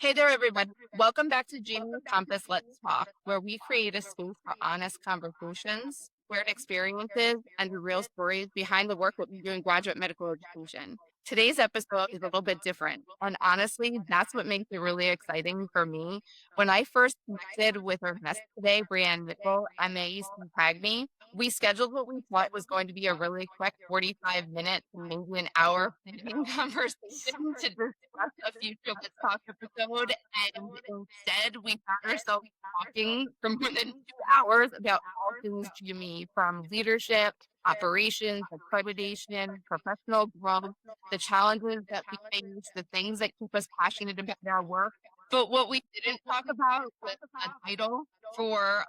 Hey there, everybody. Welcome back to GME Compass Let's Talk, where we create a space for honest conversations, shared experiences, and the real stories behind the work that we do in graduate medical education. Today's episode is a little bit different, and honestly, that's what makes it really exciting for me. When I first connected with our guest today, Brianne Nickel, MA C-TAGME, we scheduled what we thought was going to be a really quick 45-minute, maybe an hour planning conversation to discuss a future Let's Talk episode. And instead, we found ourselves talking for more than 2 hours about all things GME, from leadership, operations, accreditation, professional growth, the challenges that we face, the things that keep us passionate about our work. But what we didn't talk about was the title for our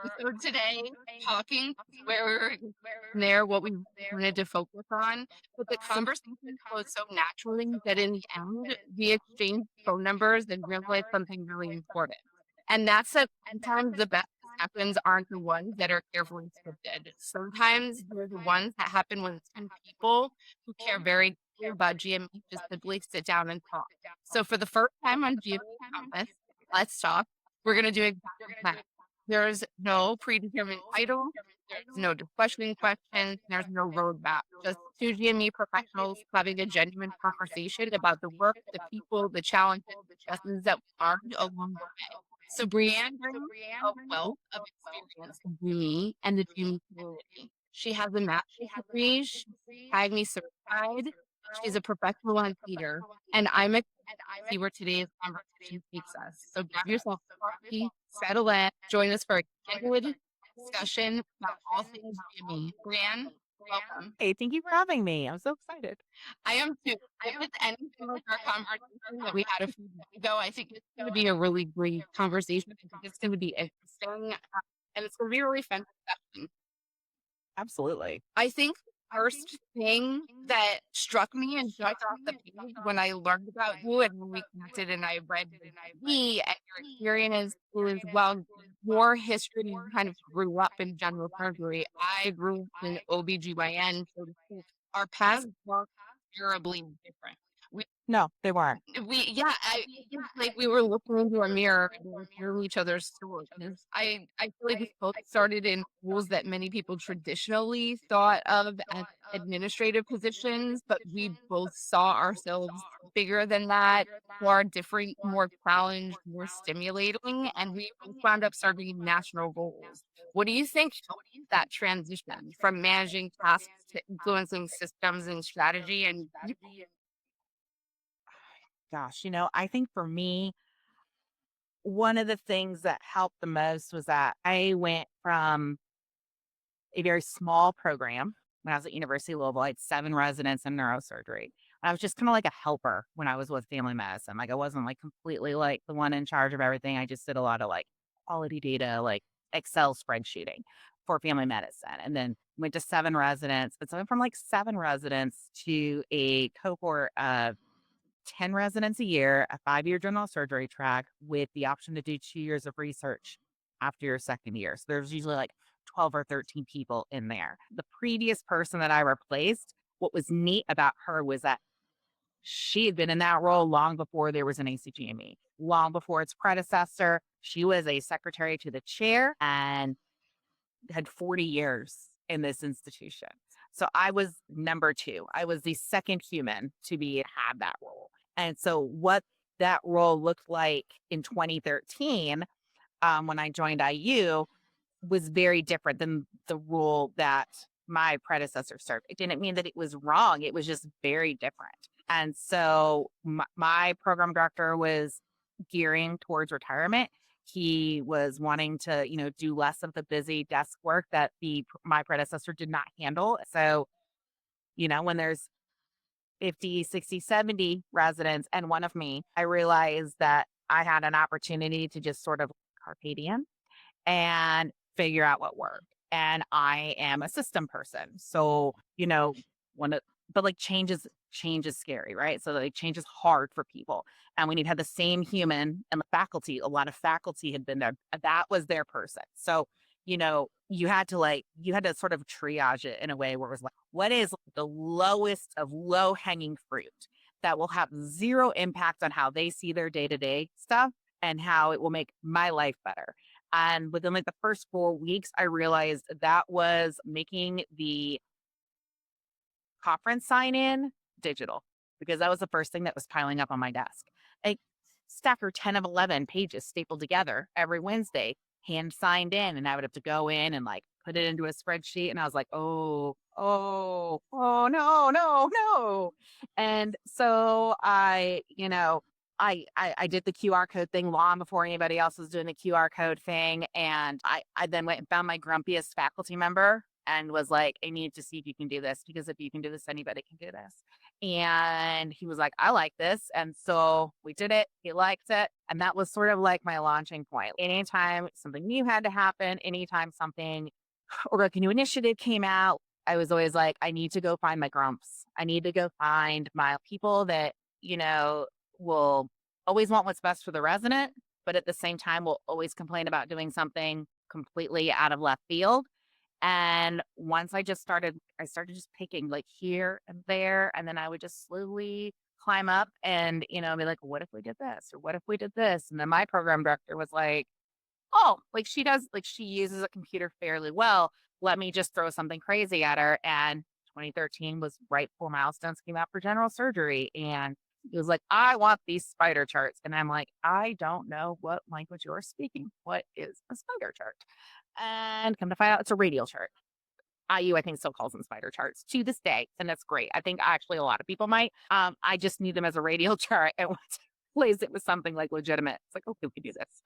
episode today, talking where there what we wanted to focus on. But the conversation flowed so naturally that in the end, we exchanged phone numbers and realized something really important. And that's that sometimes the best happens aren't the ones that are carefully scripted. Sometimes they're the ones that happen when 10 people who care very deeply about GME just simply sit down and talk. So for the first time on GME Compass, let's talk. We're going to do exactly that. There's no predetermined title. There's no questioning questions. There's no roadmap. Just two GME professionals having a genuine conversation about the work, the people, the challenges, the lessons that we learned along the way. So Brianne brings a wealth of experience to GME and the GME community. She has a master's degree. She's CAGME certified. She's a professional on theater, and I'm excited to see where today's conversation takes us. So grab yourself a coffee, settle in, join us for a candid discussion about all things GME. Brianne, welcome. Hey, thank you for having me. I'm so excited. I am too. If it's anything like our conversation that we had a few days ago, I think it's going to be a really great conversation. I think it's going to be interesting, and it's going to be a really fun discussion. Absolutely. I think the first thing that struck me and jumped off the page when I learned about you and when we connected and I read your CV and your experience is, well, your history, you kind of grew up in general surgery. I grew up in OBGYN, so to speak. Our paths were terribly different. We No, they weren't. it's like we were looking into a mirror and we were hearing each other's stories. I feel like we both started in roles that many people traditionally thought of as administrative positions, but we both saw ourselves bigger than that, more different, more challenged, more stimulating, and we both wound up serving in national roles. What do you think helped that transition from managing tasks to influencing systems and strategy and Gosh, I think for me, one of the things that helped the most was that I went from a very small program when I was at University of Louisville. I had 7 residents in neurosurgery. I was just kind of like a helper when I was with family medicine. Like I wasn't like completely like the one in charge of everything. I just did a lot of like quality data, like Excel spreadsheeting for family medicine. And then went to 7 residents. And so I went from like 7 residents to a cohort of 10 residents a year, a 5-year general surgery track with the option to do 2 years of research after your second year. So there's usually like 12 or 13 people in there. The previous person that I replaced, what was neat about her was that she had been in that role long before there was an ACGME, long before its predecessor. She was a secretary to the chair and had 40 years in this institution. So I was number 2. I was the second human to be had that role. And so what that role looked like in 2013 when I joined IU was very different than the role that my predecessor served. It didn't mean that it was wrong. It was just very different. And so my program director was gearing towards retirement. He was wanting to, do less of the busy desk work that my predecessor did not handle. So, when there's 50, 60, 70 residents and one of me, I realized that I had an opportunity to just sort of carpe diem and figure out what worked. And I am a system person. So, one of but like change is scary, right? So like change is hard for people. And we need to have the same human and the faculty. A lot of faculty had been there. That was their person. So, you had to sort of triage it in a way where it was like, what is the lowest of low hanging fruit that will have zero impact on how they see their day-to-day stuff and how it will make my life better. And within like the first 4 weeks, I realized that was making the conference sign in digital because that was the first thing that was piling up on my desk. Like stack or 10 of 11 pages stapled together every Wednesday, hand signed in. And I would have to go in and like put it into a spreadsheet. And I was like, oh, no, no, no. And so I did the QR code thing long before anybody else was doing the QR code thing. And I then went and found my grumpiest faculty member and was like, I need to see if you can do this because if you can do this, anybody can do this. And he was like, I like this. And so we did it. He liked it. And that was sort of like my launching point. Anytime something new had to happen, anytime something or like a new initiative came out, I was always like, I need to go find my grumps. I need to go find my people that, will always want what's best for the resident, but at the same time will always complain about doing something completely out of left field. And once I started just picking like here and there. And then I would just slowly climb up and, be like, what if we did this? Or what if we did this? And then my program director was like, oh, like she uses a computer fairly well. Let me just throw something crazy at her. And 2013 was right before milestones came out for general surgery. And he was like, I want these spider charts. And I'm like, I don't know what language you're speaking. What is a spider chart? And come to find out it's a radial chart. IU, I think, still calls them spider charts to this day. And that's great. I think actually a lot of people might. I just need them as a radial chart and want to replace it with something like legitimate. It's like, okay, we can do this.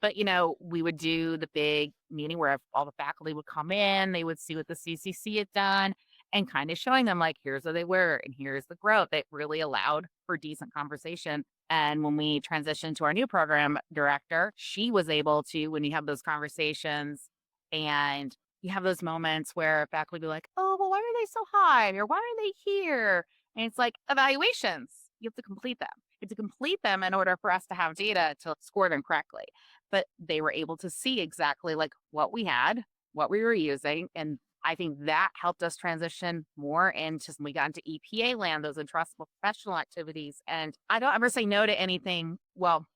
But, we would do the big meeting where all the faculty would come in, they would see what the CCC had done and kind of showing them like, here's what they were and here's the growth. It really allowed for decent conversation. And when we transitioned to our new program director, she was able to, when you have those conversations and you have those moments where faculty be like, oh, well, why are they so high? Or why are they here? And it's like evaluations. You have to complete them. You have to complete them in order for us to have data to score them correctly. But they were able to see exactly like what we had, what we were using. And I think that helped us transition more into when we got into EPA land, those entrustable professional activities. And I don't ever say no to anything. Well,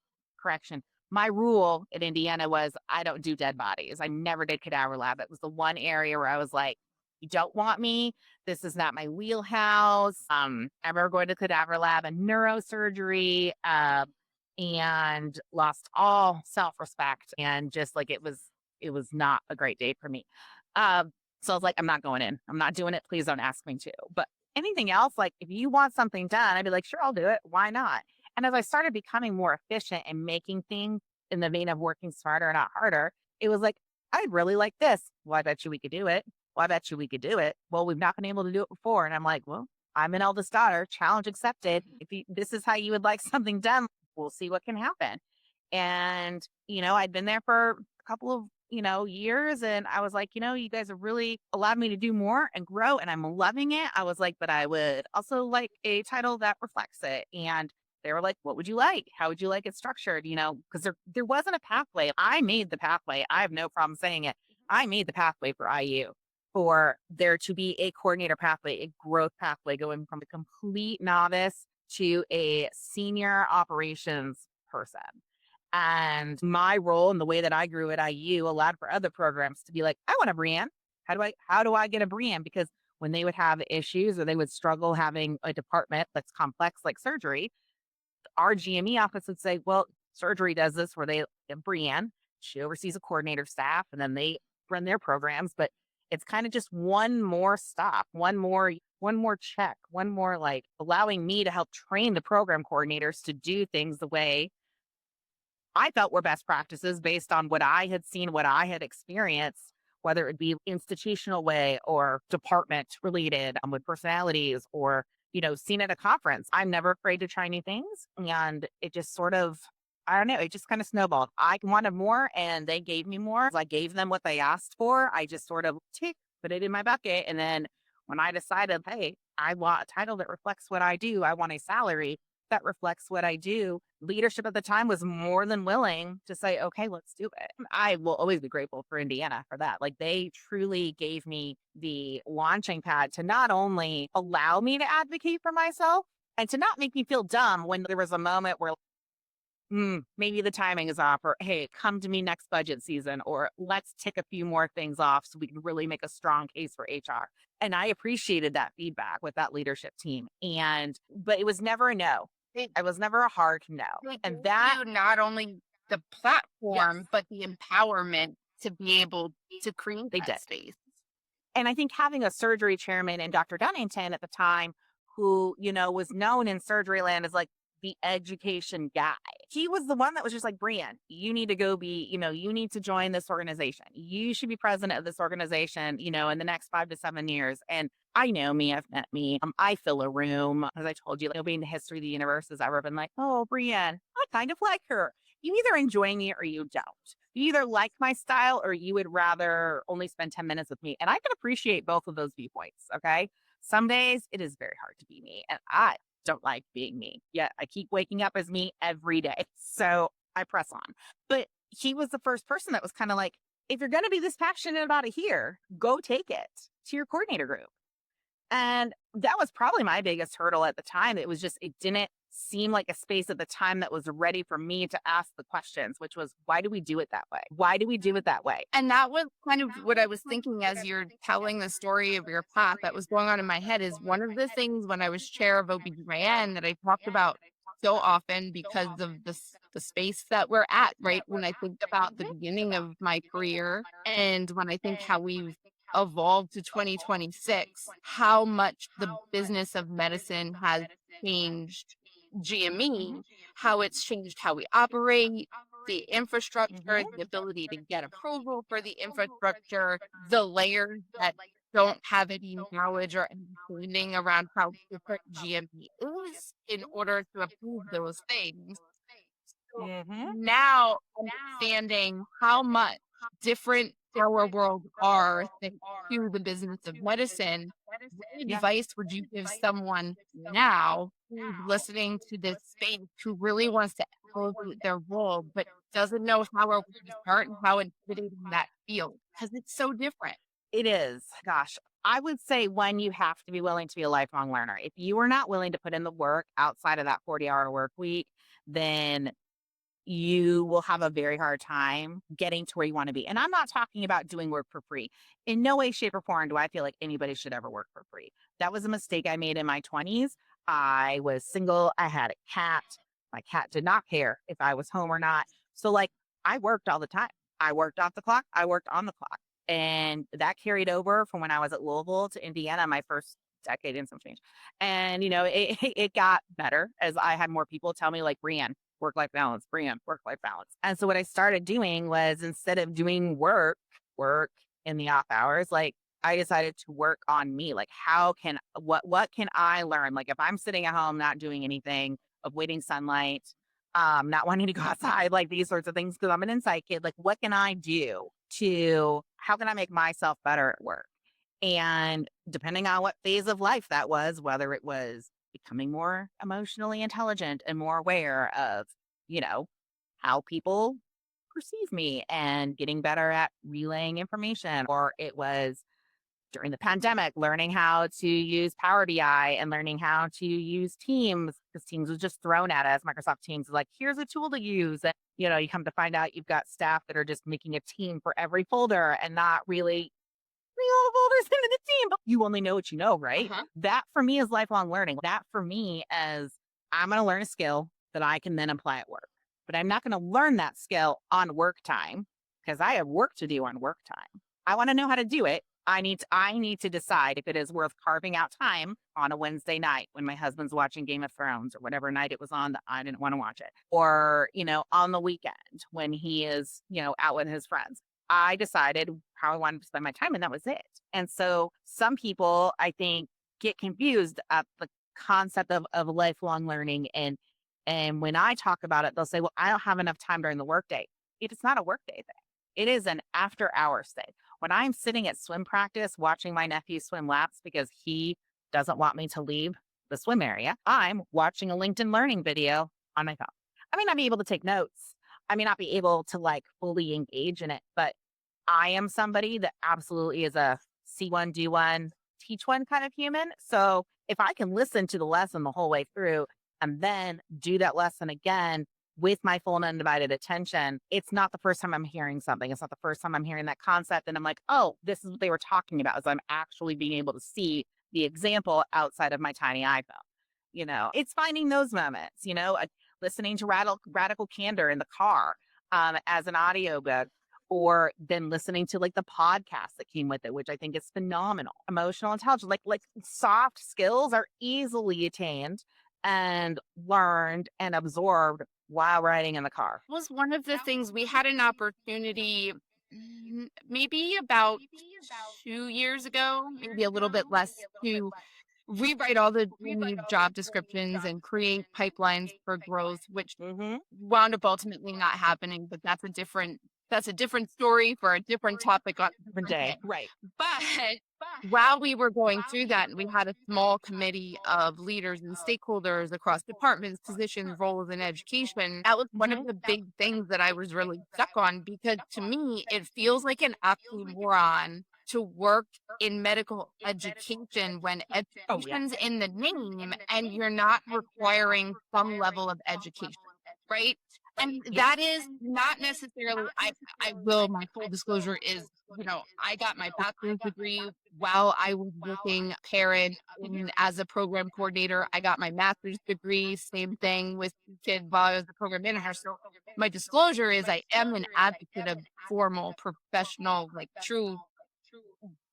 correction. My rule in Indiana was I don't do dead bodies. I never did cadaver lab. It was the one area where I was like, you don't want me. This is not my wheelhouse. I remember going to cadaver lab and neurosurgery. And lost all self-respect and just like it was not a great day for me. So I was like, I'm not going in. I'm not doing it. Please don't ask me to. But anything else, like if you want something done, I'd be like, sure, I'll do it. Why not? And as I started becoming more efficient and making things in the vein of working smarter, not harder, it was like, I'd really like this. Well, I bet you we could do it. Well, I bet you we could do it. Well, we've not been able to do it before. And I'm like, well, I'm an eldest daughter, challenge accepted. If this is how you would like something done, we'll see what can happen. And, I'd been there for a couple of, years. And I was like, you guys have really allowed me to do more and grow. And I'm loving it. I was like, but I would also like a title that reflects it. And they were like, what would you like? How would you like it structured? Because there wasn't a pathway. I made the pathway. I have no problem saying it. I made the pathway for IU for there to be a coordinator pathway, a growth pathway going from a complete novice to a senior operations person. And my role and the way that I grew at IU allowed for other programs to be like, I want a Brianne. How do I get a Brianne? Because when they would have issues or they would struggle having a department that's complex like surgery, our GME office would say, well, surgery does this where they have Brianne. She oversees a coordinator staff and then they run their programs. But it's kind of just one more stop, one more check, one more like allowing me to help train the program coordinators to do things the way I felt were best practices based on what I had seen, what I had experienced, whether it be institutional way or department related with personalities or, seen at a conference. I'm never afraid to try new things. And it just sort of, I don't know, it just kind of snowballed. I wanted more and they gave me more. I gave them what they asked for. I just sort of put it in my bucket. And then when I decided, hey, I want a title that reflects what I do, I want a salary that reflects what I do. Leadership at the time was more than willing to say, okay, let's do it. I will always be grateful for Indiana for that. Like they truly gave me the launching pad to not only allow me to advocate for myself and to not make me feel dumb when there was a moment where maybe the timing is off, or hey, come to me next budget season, or let's tick a few more things off so we can really make a strong case for HR. And I appreciated that feedback with that leadership team. But it was never a no. They It was never a hard no. they And gave that, you not only the yes, platform, but the empowerment to be able to create they that did. space. And I think having a surgery chairman and Dr. Dunnington at the time, who, was known in surgery land as like the education guy, he was the one that was just like, Brian, you need to go be, you need to join this organization. You should be president of this organization, in the next 5 to 7 years. And I know me, I've met me. I fill a room. As I told you, like, nobody in the history of the universe has ever been like, oh, Brienne, I kind of like her. You either enjoy me or you don't. You either like my style or you would rather only spend 10 minutes with me. And I can appreciate both of those viewpoints. Okay. Some days it is very hard to be me. And I don't like being me. Yet I keep waking up as me every day. So I press on. But he was the first person that was kind of like, if you're going to be this passionate about it here, go take it to your coordinator group. And that was probably my biggest hurdle at the time. It didn't seem like a space at the time that was ready for me to ask the questions, which was, why do we do it that way? Why do we do it that way? And that was kind of what I was thinking as you're telling the story of your path that was going on in my head is one of the things when I was chair of OBGYN that I talked about so often because of the space that we're at, right? When I think about the beginning of my career and when I think how we've evolved to 2026, how much the business of medicine has changed GME, how it's changed how we operate, the infrastructure, Mhm. the ability to get approval for the infrastructure, the layers that don't have any knowledge or understanding around how different GME is in order to approve those things. So Mhm. now understanding how much different our world are thanks to the business of medicine, what Yeah. advice would you give someone now who's listening to this space who really wants to elevate their role but doesn't know how or where to start and how intimidating that feels because it's so different. It is. Gosh, I would say one, you have to be willing to be a lifelong learner. If you are not willing to put in the work outside of that 40-hour work week, then you will have a very hard time getting to where you want to be. And I'm not talking about doing work for free. In no way, shape, or form do I feel like anybody should ever work for free. That was a mistake I made in my 20s. I was single. I had a cat. My cat did not care if I was home or not. So, like, I worked all the time. I worked off the clock. I worked on the clock. And that carried over from when I was at Louisville to Indiana, my first decade and some change. And, it got better as I had more people tell me, like, Brianne, work-life balance, Brian, work-life balance. And so what I started doing was instead of doing work in the off hours, like I decided to work on me. Like what can I learn? Like if I'm sitting at home not doing anything, avoiding sunlight, not wanting to go outside, like these sorts of things, because I'm an insight kid, like what can I do to how can I make myself better at work? And depending on what phase of life that was, whether it was becoming more emotionally intelligent and more aware of, you know, how people perceive me and getting better at relaying information, or it was during the pandemic, learning how to use Power BI and learning how to use Teams because Teams was just thrown at us. Microsoft Teams is like, here's a tool to use. And, you come to find out you've got staff that are just making a team for every folder and not really all the folders into the team, but you only know what you know, right? Uh-huh. That for me is lifelong learning. That for me is I'm going to learn a skill that I can then apply at work. But I'm not going to learn that skill on work time because I have work to do on work time. I want to know how to do it. I need to decide if it is worth carving out time on a Wednesday night when my husband's watching Game of Thrones or whatever night it was on that I didn't want to watch it. Or, on the weekend when he is, out with his friends. I decided how I wanted to spend my time, and that was it. And so some people, I think, get confused at the concept of lifelong learning. And when I talk about it, they'll say, well, I don't have enough time during the workday. It is not a workday thing. It is an after hours thing. When I'm sitting at swim practice watching my nephew swim laps because he doesn't want me to leave the swim area, I'm watching a LinkedIn learning video on my phone. I may not be able to take notes. I may not be able to like fully engage in it, but I am somebody that absolutely is a see one, do one, teach one kind of human. So if I can listen to the lesson the whole way through and then do that lesson again with my full and undivided attention, it's not the first time I'm hearing something. It's not the first time I'm hearing that concept. And I'm like, oh, this is what they were talking about. So I'm actually being able to see the example outside of my tiny iPhone. It's finding those moments, listening to radical candor in the car as an audiobook, or then listening to like the podcast that came with it, which I think is phenomenal. Emotional intelligence, like soft skills are easily attained and learned and absorbed while riding in the car. Was one of the things we had an opportunity maybe about 2 years ago, maybe a little bit less, to rewrite all the GME job descriptions and create pipelines for growth, which Hmm. wound up ultimately not happening. But that's a different story for a different topic on a Different different day. day. Right. But while we were going through that, and we had a small committee of leaders and stakeholders across departments, positions, roles in education, that was one of Hmm. the big things that I was really stuck on, because to me, it feels like an oxymoron to work in medical education when Oh, yeah. education's in the name and you're not requiring some level of education, right? And Yep. that is not necessarily, I will, my full disclosure is, I got my bachelor's degree while I was working parent and as a program coordinator. I got my master's degree, same thing with kid while I was the program manager. So my disclosure is I am an advocate of formal, professional, like true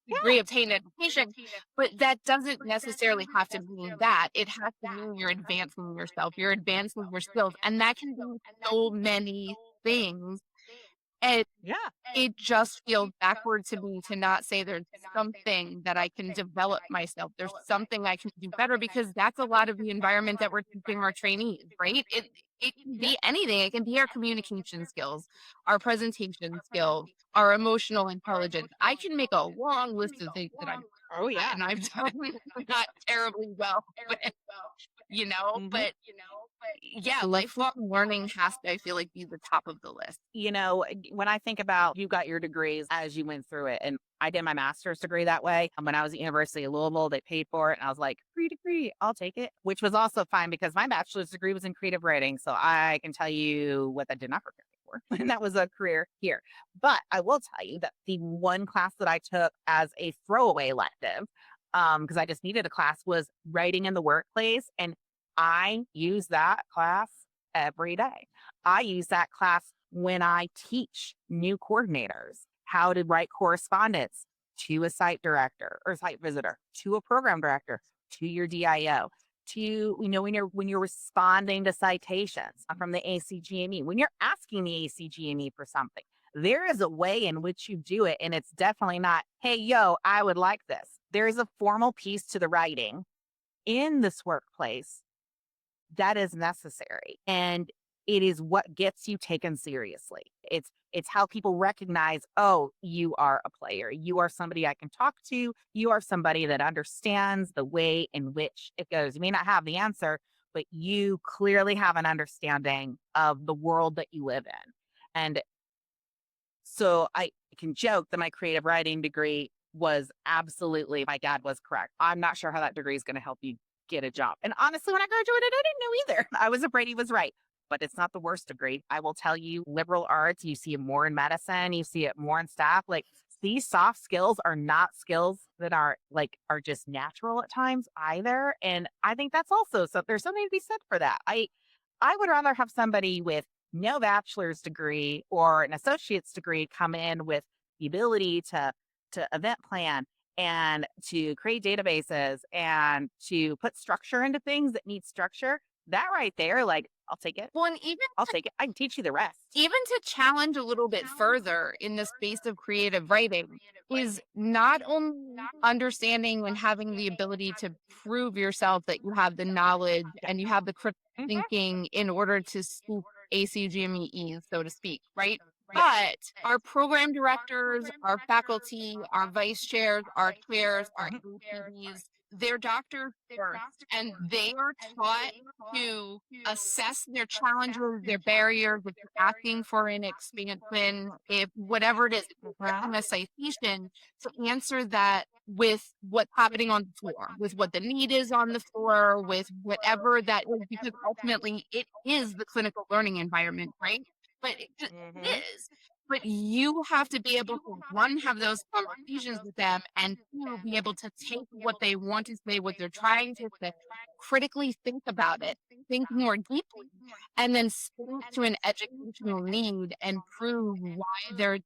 degree Yeah. obtained education, but that doesn't necessarily have to mean that. It has to mean you're advancing yourself, you're advancing your skills, and that can be so many things. And Yeah. it just feels backward to me to not say there's something that I can develop myself. There's something I can do better, because that's a lot of the environment that we're teaching our trainees, right? It can Yeah. be anything. It can be our communication skills, our presentation skills, our emotional intelligence. I can make a long list of things that I'm Oh, yeah. and I've done not terribly well with, Hmm. but yeah, lifelong learning has to, I feel like, be the top of the list. When I think about you got your degrees as you went through it, and I did my master's degree that way. When I was at University of Louisville, they paid for it, and I was like, free degree, I'll take it, which was also fine because my bachelor's degree was in creative writing. So I can tell you what that did not prepare me for, and that was a career here. But I will tell you that the one class that I took as a throwaway elective, because I just needed a class, was writing in the workplace. And I use that class every day. I use that class when I teach new coordinators how to write correspondence to a site director or site visitor, to a program director, to your DIO, to when you're responding to citations from the ACGME, when you're asking the ACGME for something. There is a way in which you do it, and it's definitely not, hey, yo, I would like this. There is a formal piece to the writing in this workplace that is necessary, and it is what gets you taken seriously. It's how people recognize, oh, you are a player, you are somebody I can talk to, you are somebody that understands the way in which it goes. You may not have the answer, but you clearly have an understanding of the world that you live in. And so I can joke that my creative writing degree was absolutely, my dad was correct. I'm not sure how that degree is going to help you get a job. And honestly, when I graduated, I didn't know either. I was afraid he was right, but it's not the worst degree. I will tell you, liberal arts, you see it more in medicine, you see it more in staff. Like, these soft skills are not skills that are just natural at times either. And I think that's also, so there's something to be said for that. I would rather have somebody with no bachelor's degree or an associate's degree come in with the ability to event plan and to create databases and to put structure into things that need structure. That right there, like, I'll take it. Well, and even I'll take it. I can teach you the rest. to challenge a little bit further in the space of creative writing is not only understanding and having the ability to prove yourself that you have the knowledge and you have the critical Mhm. thinking in order to speak ACGME, so to speak, right? Yep. But our program directors, our faculty, our vice chairs, our chairs, our Mhm. APDs, they're doctors first, and they are taught to assess their challenges, their barriers. If you're asking for an expansion, if whatever it is, if you're Mhm. getting a citation, to answer that with what's happening on the floor, with what the need is on the floor, with whatever that is, because ultimately it is the clinical learning environment, right? But it Mhm. is. But you have to be able to, one, have those conversations with them, and two, be able to take what they want to say, what they're trying to say, critically think about it, think more deeply, and then speak to an educational need and prove why there's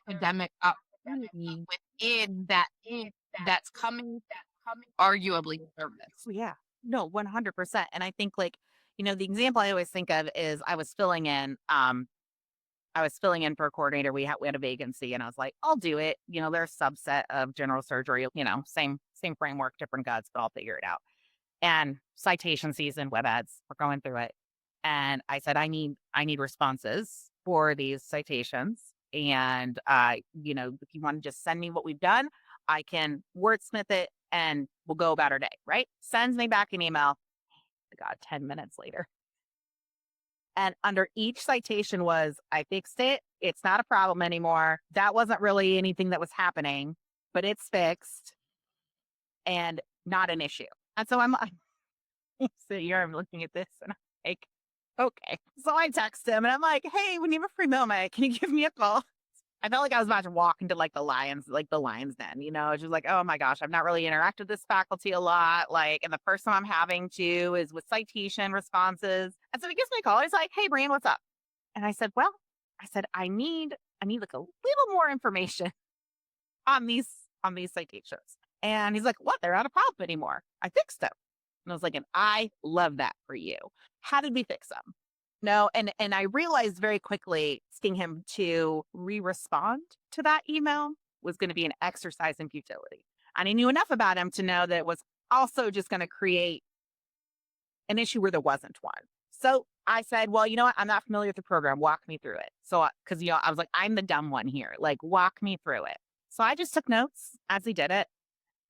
academic opportunity within that need that's coming arguably service. Oh, yeah. No, 100%. And I think like, the example I always think of is I was filling in for a coordinator. We had a vacancy and I was like, I'll do it. They're a subset of general surgery, same framework, different guts, but I'll figure it out. And citation season, web ads, we're going through it. And I said, I need responses for these citations. And if you want to just send me what we've done, I can wordsmith it and we'll go about our day, right? Sends me back an email. God, 10 minutes later. And under each citation was, I fixed it. It's not a problem anymore. That wasn't really anything that was happening, but it's fixed and not an issue. And so I'm like, so here I'm looking at this and I'm like, okay. So I text him and I'm like, hey, when you have a free moment, can you give me a call? I felt like I was about to walk into like the lion's den, just like, oh my gosh, I've not really interacted with this faculty a lot. Like, and the first time I'm having to is with citation responses. And so he gives me a call. He's like, hey, Brian, what's up? And I said, well, I need like a little more information on these citations. And he's like, what? They're not a problem anymore. I fixed them. And I was like, and I love that for you. How did we fix them? No, and I realized very quickly asking him to re-respond to that email was going to be an exercise in futility. And I knew enough about him to know that it was also just going to create an issue where there wasn't one. So I said, well, you know what? I'm not familiar with the program. Walk me through it. So, because, I was like, I'm the dumb one here. Like, walk me through it. So I just took notes as he did it.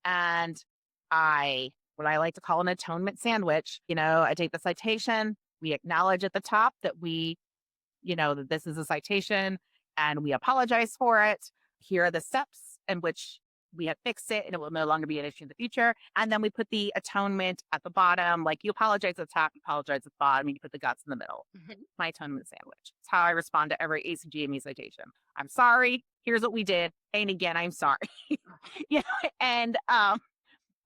And what I like to call an atonement sandwich, I take the citation. We acknowledge at the top that that this is a citation and we apologize for it. Here are the steps in which we have fixed it and it will no longer be an issue in the future. And then we put the atonement at the bottom, like you apologize at the top, you apologize at the bottom, and you put the guts in the middle. Mhm. My atonement sandwich. It's how I respond to every ACGME citation. I'm sorry. Here's what we did. And again, I'm sorry. yeah. And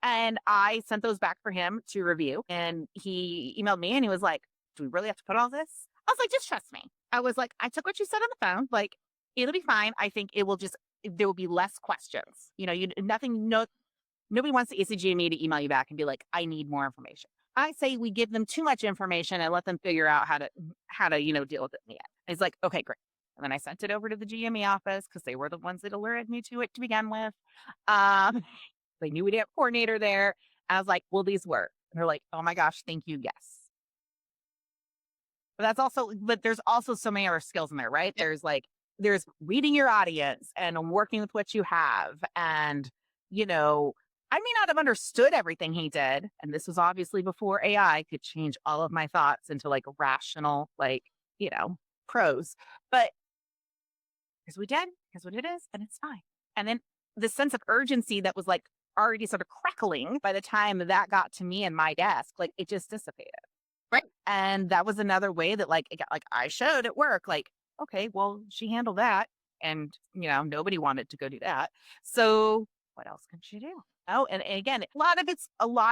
and I sent those back for him to review. And he emailed me and he was like, do we really have to put all this? I was like, just trust me. I was like, I took what you said on the phone. Like, it'll be fine. I think there will be less questions. Nobody wants the ECGME to email you back and be like, I need more information. I say we give them too much information and let them figure out how to deal with it in the end. And he's like, okay, great. And then I sent it over to the GME office because they were the ones that alerted me to it to begin with. Um, they knew we'd have a coordinator there. I was like, will these work? And they're like, oh my gosh, thank you. Yes. But there's also so many other skills in there, right? Yep. There's reading your audience and working with what you have. And, I may not have understood everything he did. And this was obviously before AI could change all of my thoughts into like rational, prose. But here's what we did, here's what it is, and it's fine. And then the sense of urgency that was like already sort of crackling by the time that got to me and my desk, like it just dissipated. Right. And that was another way that like it got, like I showed at work, like, okay, well, she handled that. And nobody wanted to go do that. So what else can she do? Oh, and again, a lot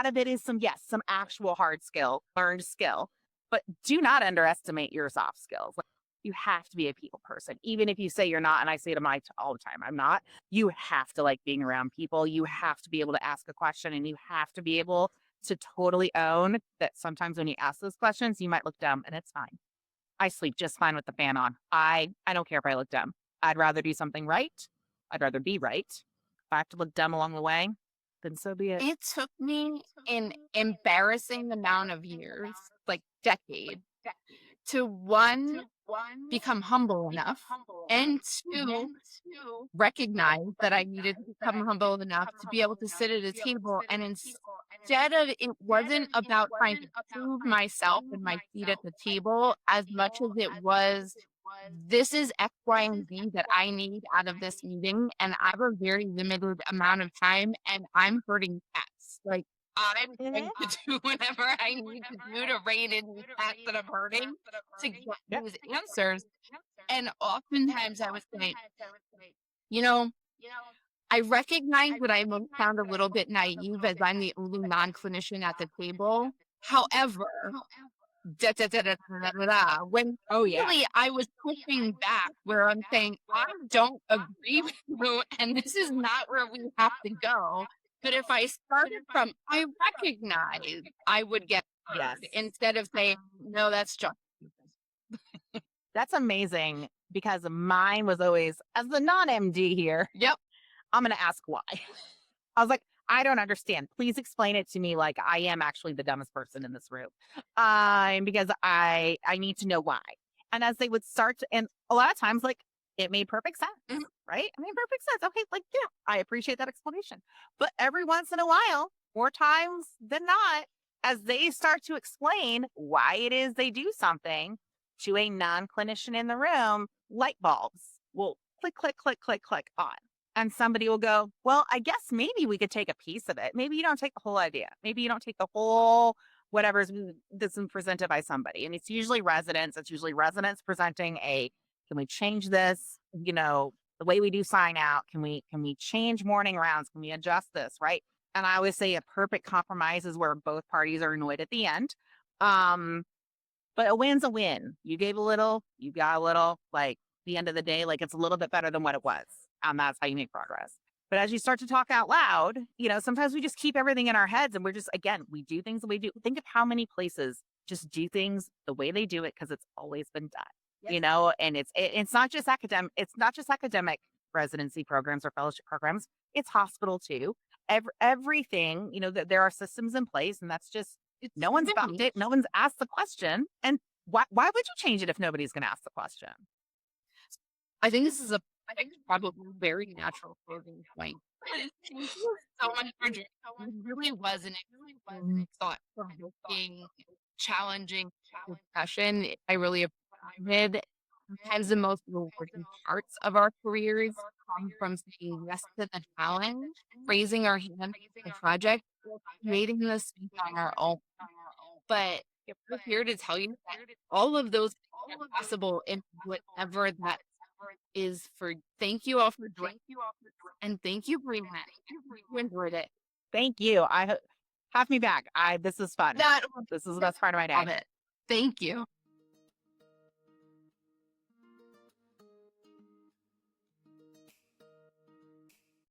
of it is some actual hard skill, learned skill, but do not underestimate your soft skills. Like, you have to be a people person, even if you say you're not. And I say to all the time, I'm not. You have to like being around people. You have to be able to ask a question, and you have to be able to totally own that sometimes when you ask those questions, you might look dumb and it's fine. I sleep just fine with the fan on. I don't care if I look dumb. I'd rather do something right. I'd rather be right. If I have to look dumb along the way, then so be it. It took me an embarrassing amount of years, like decades, to one, become humble enough, and two, recognize that I needed to become humble enough to be able to sit at a table and instead of it wasn't about trying to prove myself and my seat at the table as much as it was, this is X, Y, and Z that I need out of this meeting, and I have a very limited amount of time, and I'm hurting cats. Like, I'm Mhm. going to do whatever I need to do to rein in these cats that I'm hurting to get Yep. these answers. And oftentimes I would say, you know, I recognize that I might sound a little bit naive as I'm the only non-clinician at the table. However, da, da, da, da, da, da, da, when Oh yeah. really I was pushing back where I'm saying, I don't agree with you, and this is not where we have to go. But if I started from, I recognize I would get Yes. heard instead of saying, no, that's just. That's amazing because mine was always, as the non-MD here, Yep. I'm going to ask why. I was like, I don't understand. Please explain it to me like I am actually the dumbest person in this room. Because I need to know why. And as they would start to, and a lot of times, like it made perfect sense, Mhm. right? It made perfect sense. Okay, like yeah, I appreciate that explanation. But every once in a while, more times than not, as they start to explain why it is they do something to a non-clinician in the room, light bulbs will click, click, click, click, click on. And somebody will go, well, I guess maybe we could take a piece of it. Maybe you don't take the whole idea. Maybe you don't take the whole that's been presented by somebody. And it's usually residents. It's usually residents presenting can we change this? The way we do sign out, can we change morning rounds? Can we adjust this? Right. And I always say a perfect compromise is where both parties are annoyed at the end. Um, but a win's a win. You gave a little, you got a little, like the end of the day, like it's a little bit better than what it was. And that's how you make progress. But as you start to talk out loud, sometimes we just keep everything in our heads and we're just, again, we do things the way we do. Think of how many places just do things the way they do it because it's always been done, Yes. and it's not just academic residency programs or fellowship programs. It's hospital too. Everything, that there are systems in place and that's just It's no one's really, stopped it. No one's asked the question. And why would you change it if nobody's going to ask the question? I think this is a probably very natural closing point. Thank you so much for joining. It really was an exciting, thought-provoking, challenging discussion. I really appreciated. Sometimes the most rewarding parts of our careers come from saying yes to the challenge, raising our hand for the project, or creating the space on our own. But we're here to tell you that all of those things are possible in whatever that is for. Thank you all for joining, and thank you, Brianne. I hope you enjoyed it. Thank you. Have me back. This is fun. That This is the best part of my day. love it. Thank you.